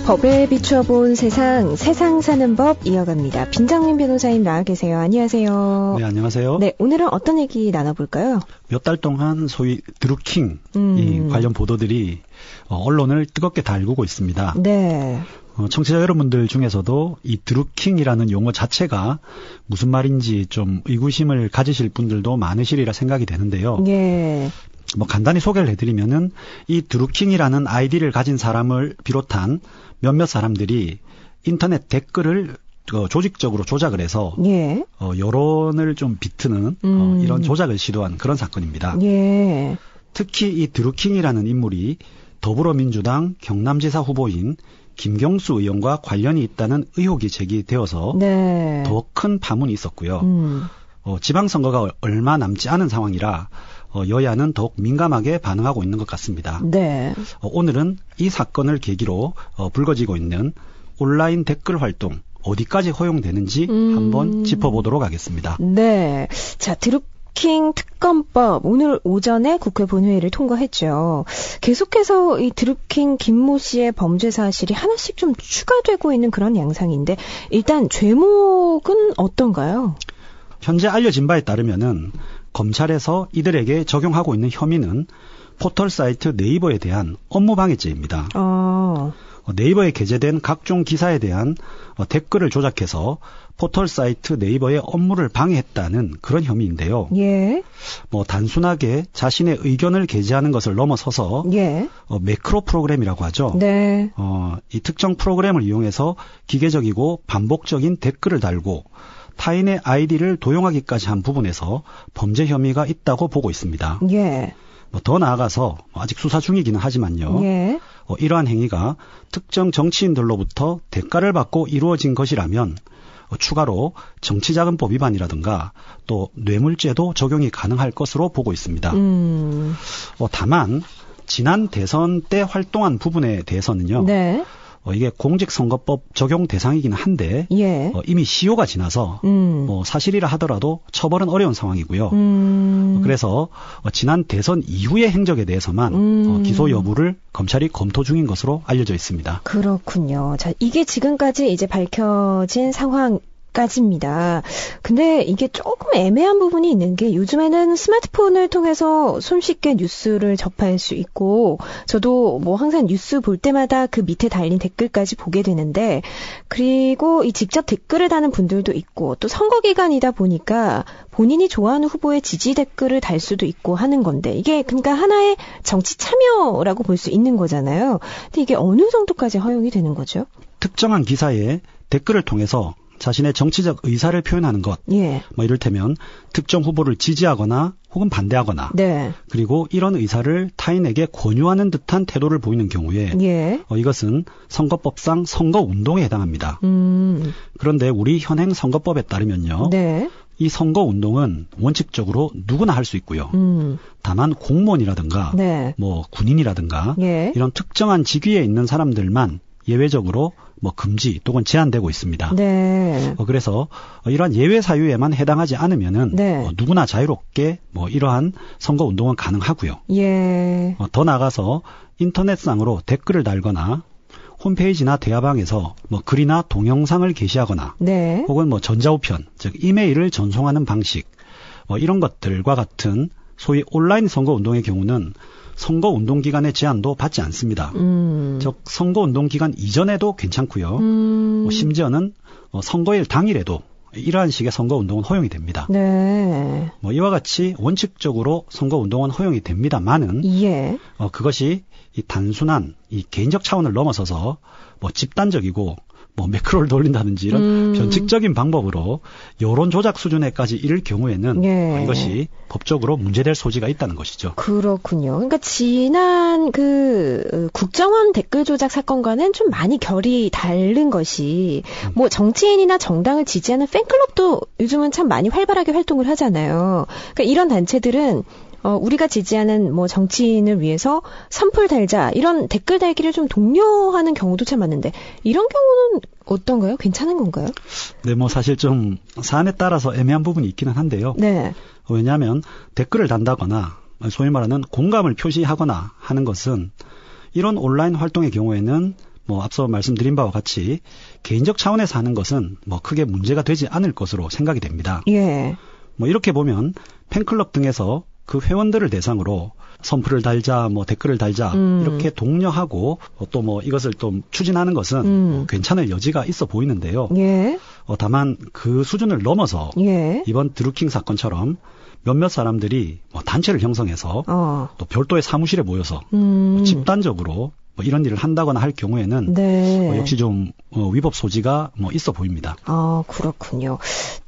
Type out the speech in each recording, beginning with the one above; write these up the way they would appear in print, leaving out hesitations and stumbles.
법에 비춰본 세상 사는 법 이어갑니다. 빈장민 변호사님 나와 계세요. 안녕하세요. 네, 안녕하세요. 네, 오늘은 어떤 얘기 나눠볼까요? 몇 달 동안 소위 드루킹 이 관련 보도들이 언론을 뜨겁게 달구고 있습니다. 네. 청취자 여러분들 중에서도 이 드루킹이라는 용어 자체가 무슨 말인지 좀 의구심을 가지실 분들도 많으시리라 생각이 되는데요. 예. 간단히 소개를 해드리면은 이 드루킹이라는 아이디를 가진 사람을 비롯한 몇몇 사람들이 인터넷 댓글을 조직적으로 조작을 해서 예. 여론을 좀 비트는 이런 조작을 시도한 그런 사건입니다. 예. 특히 이 드루킹이라는 인물이 더불어민주당 경남지사 후보인 김경수 의원과 관련이 있다는 의혹이 제기되어서 네. 더 큰 파문이 있었고요. 지방선거가 얼마 남지 않은 상황이라 여야는 더욱 민감하게 반응하고 있는 것 같습니다. 네. 오늘은 이 사건을 계기로 불거지고 있는 온라인 댓글 활동 어디까지 허용되는지 한번 짚어보도록 하겠습니다. 네. 자, 드루킹 특검법 오늘 오전에 국회 본회의를 통과했죠. 계속해서 이 드루킹 김모 씨의 범죄 사실이 하나씩 좀 추가되고 있는 그런 양상인데 일단 죄목은 어떤가요? 현재 알려진 바에 따르면은 검찰에서 이들에게 적용하고 있는 혐의는 포털 사이트 네이버에 대한 업무방해죄입니다. 네이버에 게재된 각종 기사에 대한 댓글을 조작해서 포털 사이트 네이버의 업무를 방해했다는 그런 혐의인데요. 예. 단순하게 자신의 의견을 게재하는 것을 넘어서서 예. 매크로 프로그램이라고 하죠. 네. 이 특정 프로그램을 이용해서 기계적이고 반복적인 댓글을 달고 타인의 아이디를 도용하기까지 한 부분에서 범죄 혐의가 있다고 보고 있습니다. 예. 더 나아가서 아직 수사 중이기는 하지만요. 예. 이러한 행위가 특정 정치인들로부터 대가를 받고 이루어진 것이라면 추가로 정치자금법 위반이라든가 또 뇌물죄도 적용이 가능할 것으로 보고 있습니다. 다만 지난 대선 때 활동한 부분에 대해서는요. 네. 이게 공직선거법 적용 대상이긴 한데 예. 이미 시효가 지나서 사실이라 하더라도 처벌은 어려운 상황이고요. 그래서 지난 대선 이후의 행적에 대해서만 기소 여부를 검찰이 검토 중인 것으로 알려져 있습니다. 그렇군요. 자, 이게 지금까지 이제 밝혀진 상황까지입니다. 근데 이게 조금 애매한 부분이 있는 게 요즘에는 스마트폰을 통해서 손쉽게 뉴스를 접할 수 있고 저도 항상 뉴스 볼 때마다 그 밑에 달린 댓글까지 보게 되는데 그리고 이 직접 댓글을 다는 분들도 있고 또 선거 기간이다 보니까 본인이 좋아하는 후보의 지지 댓글을 달 수도 있고 하는 건데 이게 그러니까 하나의 정치 참여라고 볼 수 있는 거잖아요. 근데 이게 어느 정도까지 허용이 되는 거죠? 특정한 기사에 댓글을 통해서 자신의 정치적 의사를 표현하는 것, 예. 이를테면 특정 후보를 지지하거나 혹은 반대하거나, 네. 그리고 이런 의사를 타인에게 권유하는 듯한 태도를 보이는 경우에 예. 이것은 선거법상 선거운동에 해당합니다. 그런데 우리 현행 선거법에 따르면요. 네. 이 선거운동은 원칙적으로 누구나 할 수 있고요. 다만 공무원이라든가 네. 군인이라든가 예. 이런 특정한 직위에 있는 사람들만 예외적으로 금지 또는 제한되고 있습니다. 네. 그래서 이러한 예외 사유에만 해당하지 않으면은 네. 누구나 자유롭게 이러한 선거 운동은 가능하고요. 예. 더 나아가서 인터넷상으로 댓글을 달거나 홈페이지나 대화방에서 글이나 동영상을 게시하거나 네. 혹은 전자우편, 즉 이메일을 전송하는 방식 이런 것들과 같은 소위 온라인 선거 운동의 경우는 선거운동 기간의 제한도 받지 않습니다. 즉 선거운동 기간 이전에도 괜찮고요. 심지어는 선거일 당일에도 이러한 식의 선거운동은 허용이 됩니다. 네. 이와 같이 원칙적으로 선거운동은 허용이 됩니다만은 예. 그것이 이 단순한 이 개인적 차원을 넘어서서 집단적이고 매크로를 돌린다든지 이런 변칙적인 방법으로 여론 조작 수준에까지 이를 경우에는 예. 이것이 법적으로 문제될 소지가 있다는 것이죠. 그렇군요. 그러니까 지난 국정원 댓글 조작 사건과는 좀 많이 결이 다른 것이 정치인이나 정당을 지지하는 팬클럽도 요즘은 참 많이 활발하게 활동을 하잖아요. 그러니까 이런 단체들은 우리가 지지하는 뭐 정치인을 위해서 선풀 달자 이런 댓글 달기를 좀 독려하는 경우도 참 많은데 이런 경우는 어떤가요? 괜찮은 건가요? 네, 뭐 사실 좀 사안에 따라서 애매한 부분이 있기는 한데요. 네. 왜냐하면 댓글을 단다거나 소위 말하는 공감을 표시하거나 하는 것은 이런 온라인 활동의 경우에는 뭐 앞서 말씀드린 바와 같이 개인적 차원에서 하는 것은 뭐 크게 문제가 되지 않을 것으로 생각이 됩니다. 예. 뭐 이렇게 보면 팬클럽 등에서 그 회원들을 대상으로 선풀을 달자, 뭐 댓글을 달자 이렇게 독려하고 또 뭐 이것을 또 추진하는 것은 뭐 괜찮을 여지가 있어 보이는데요. 예. 다만 그 수준을 넘어서 예. 이번 드루킹 사건처럼 몇몇 사람들이 뭐 단체를 형성해서 또 별도의 사무실에 모여서 뭐 집단적으로 뭐 이런 일을 한다거나 할 경우에는 네. 역시 좀 위법 소지가 뭐 있어 보입니다. 그렇군요.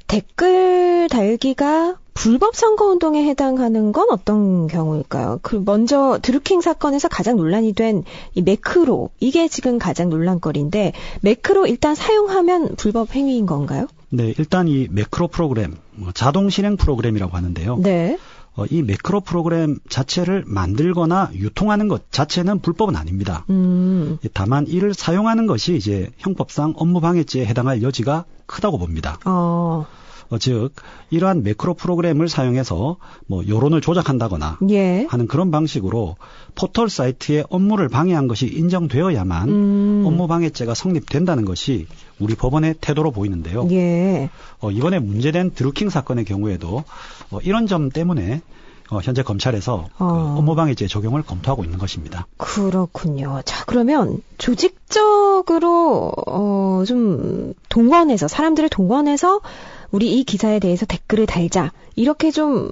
댓글 달기가 불법 선거운동에 해당하는 건 어떤 경우일까요? 먼저 드루킹 사건에서 가장 논란이 된 이 매크로, 이게 지금 가장 논란거리인데 매크로 일단 사용하면 불법 행위인 건가요? 네, 일단 이 매크로 프로그램, 자동 실행 프로그램이라고 하는데요. 네. 이 매크로 프로그램 자체를 만들거나 유통하는 것 자체는 불법은 아닙니다. 다만 이를 사용하는 것이 이제 형법상 업무방해죄에 해당할 여지가 크다고 봅니다. 즉 이러한 매크로 프로그램을 사용해서 뭐 여론을 조작한다거나 예. 하는 그런 방식으로 포털 사이트의 업무를 방해한 것이 인정되어야만 업무방해죄가 성립된다는 것이 우리 법원의 태도로 보이는데요. 예. 이번에 문제된 드루킹 사건의 경우에도 이런 점 때문에 현재 검찰에서 그 업무방해죄 적용을 검토하고 있는 것입니다. 그렇군요. 자, 그러면 조직적으로 좀 동원해서 사람들을 동원해서 우리 이 기사에 대해서 댓글을 달자 이렇게 좀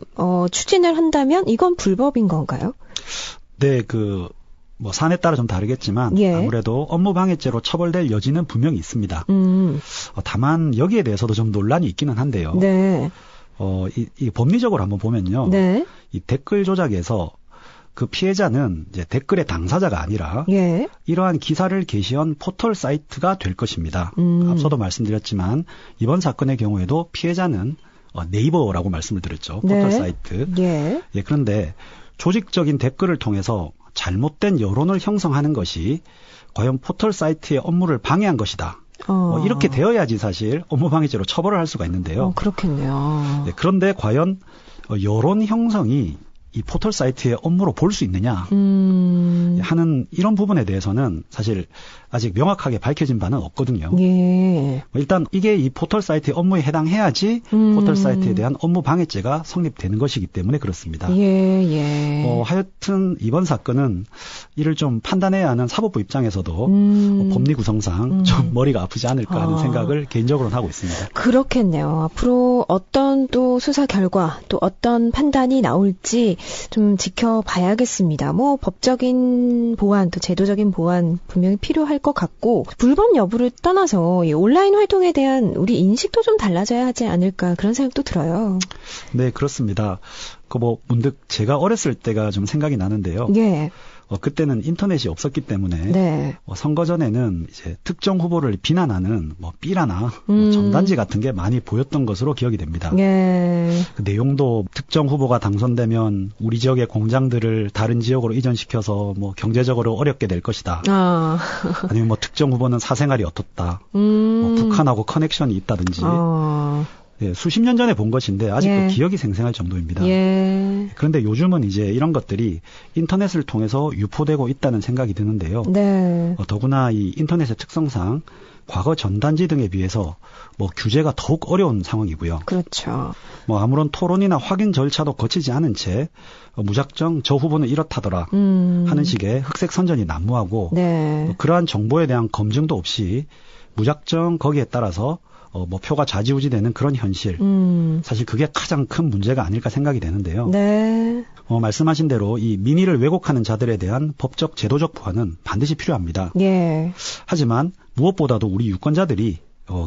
추진을 한다면 이건 불법인 건가요? 네, 뭐 사안에 따라 좀 다르겠지만 예. 아무래도 업무방해죄로 처벌될 여지는 분명히 있습니다. 다만 여기에 대해서도 좀 논란이 있기는 한데요. 네. 이 법리적으로 한번 보면요. 네. 이 댓글 조작에서 그 피해자는 이제 댓글의 당사자가 아니라 예. 이러한 기사를 게시한 포털 사이트가 될 것입니다. 앞서도 말씀드렸지만 이번 사건의 경우에도 피해자는 네이버라고 말씀을 드렸죠. 네. 포털 사이트. 예. 예, 그런데 조직적인 댓글을 통해서 잘못된 여론을 형성하는 것이 과연 포털 사이트의 업무를 방해한 것이다. 이렇게 되어야지 사실 업무방해죄로 처벌을 할 수가 있는데요. 그렇겠네요. 네, 그런데 과연 여론 형성이 이 포털 사이트의 업무로 볼 수 있느냐 하는 이런 부분에 대해서는 사실 아직 명확하게 밝혀진 바는 없거든요. 예. 일단 이게 이 포털 사이트의 업무에 해당해야지 포털 사이트에 대한 업무 방해죄가 성립되는 것이기 때문에 그렇습니다. 예. 하여튼 이번 사건은 이를 좀 판단해야 하는 사법부 입장에서도 법리 구성상 좀 머리가 아프지 않을까 하는 생각을 개인적으로는 하고 있습니다. 그렇겠네요. 앞으로 어떤 또 수사 결과 또 어떤 판단이 나올지 좀 지켜봐야겠습니다. 뭐 법적인 보완 또 제도적인 보완 분명히 필요할 것 같고 불법 여부를 떠나서 이 온라인 활동에 대한 우리 인식도 좀 달라져야 하지 않을까 그런 생각도 들어요. 네, 그렇습니다. 뭐 문득 제가 어렸을 때가 좀 생각이 나는데요. 예. 그때는 인터넷이 없었기 때문에 네. 선거 전에는 이제 특정 후보를 비난하는 뭐 삐라나 뭐 전단지 같은 게 많이 보였던 것으로 기억이 됩니다. 예. 그 내용도 특정 후보가 당선되면 우리 지역의 공장들을 다른 지역으로 이전시켜서 뭐 경제적으로 어렵게 될 것이다. 아니면 뭐 특정 후보는 사생활이 어떻다. 뭐 북한하고 커넥션이 있다든지. 예, 수십 년 전에 본 것인데 아직도 예. 기억이 생생할 정도입니다. 예. 그런데 요즘은 이제 이런 것들이 인터넷을 통해서 유포되고 있다는 생각이 드는데요. 네. 더구나 이 인터넷의 특성상 과거 전단지 등에 비해서 뭐 규제가 더욱 어려운 상황이고요. 그렇죠. 뭐 아무런 토론이나 확인 절차도 거치지 않은 채 무작정 저 후보는 이렇다더라 하는 식의 흑색 선전이 난무하고 네. 그러한 정보에 대한 검증도 없이 무작정 거기에 따라서 뭐 표가 좌지우지되는 그런 현실. 사실 그게 가장 큰 문제가 아닐까 생각이 되는데요. 네. 말씀하신 대로 이 민의를 왜곡하는 자들에 대한 법적 제도적 보완은 반드시 필요합니다. 예. 하지만 무엇보다도 우리 유권자들이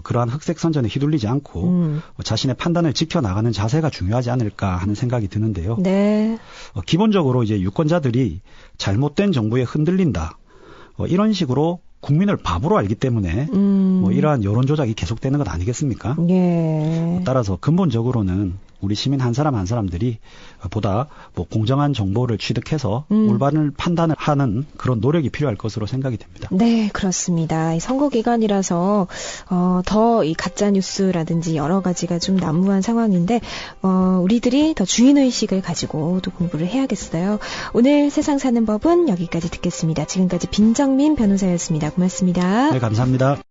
그러한 흑색 선전에 휘둘리지 않고 자신의 판단을 지켜나가는 자세가 중요하지 않을까 하는 생각이 드는데요. 네. 기본적으로 이제 유권자들이 잘못된 정보에 흔들린다. 이런 식으로 국민을 바보로 알기 때문에 뭐 이러한 여론 조작이 계속되는 것 아니겠습니까? 예. 따라서 근본적으로는 우리 시민 한 사람 한 사람들이 보다 뭐 공정한 정보를 취득해서 올바른 판단을 하는 그런 노력이 필요할 것으로 생각이 됩니다. 네, 그렇습니다. 이 선거 기간이라서 더 이 가짜 뉴스라든지 여러 가지가 좀 난무한 상황인데 우리들이 더 주인의식을 가지고 또 공부를 해야겠어요. 오늘 세상 사는 법은 여기까지 듣겠습니다. 지금까지 빈정민 변호사였습니다. 고맙습니다. 네, 감사합니다.